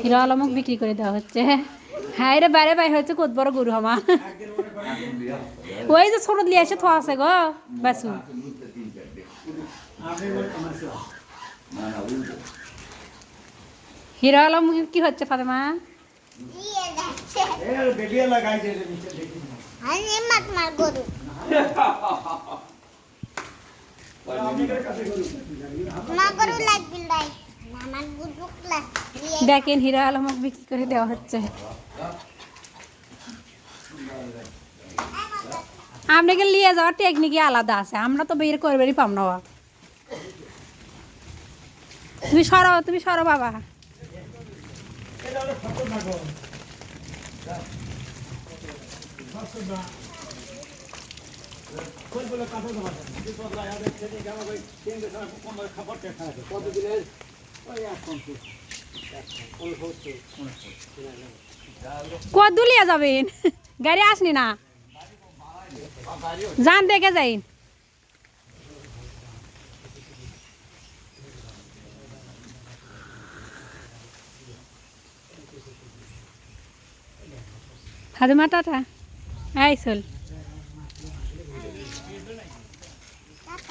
Hero আলমক বিক্রি করে দেওয়া হচ্ছে। হ্যাঁ রে বাইরে বাই হচ্ছে কত বড় গরু হামা ওই যে ছোট লিয়ে এসে থোয়া আছে গো বাসু হিরো আলম কি হচ্ছে ফাতেমা দেখেন হিরো আলমক বিক্রি করে দেওয়া হচ্ছে। আপনাকে নিয়ে যাওয়ার টেকনিকই আলাদা আছে, আমরা তো বের করবেনই পাম না। তুমি সরো বাবা। কত দুলিয়া যাবেন গাড়ি আসনি না যান দেখে যাই। ফাতেমা টাটা আইসল।